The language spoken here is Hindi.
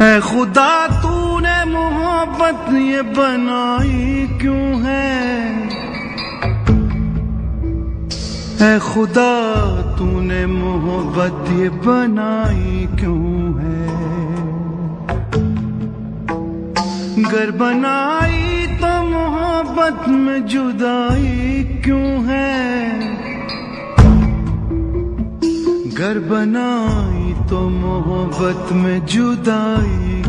ऐ खुदा तूने मोहब्बत ये बनाई क्यों है, ऐ खुदा तूने मोहब्बत ये बनाई क्यों है। गर बनाई तो मोहब्बत में जुदाई क्यों है, गर बनाई तो मोहब्बत में जुदाई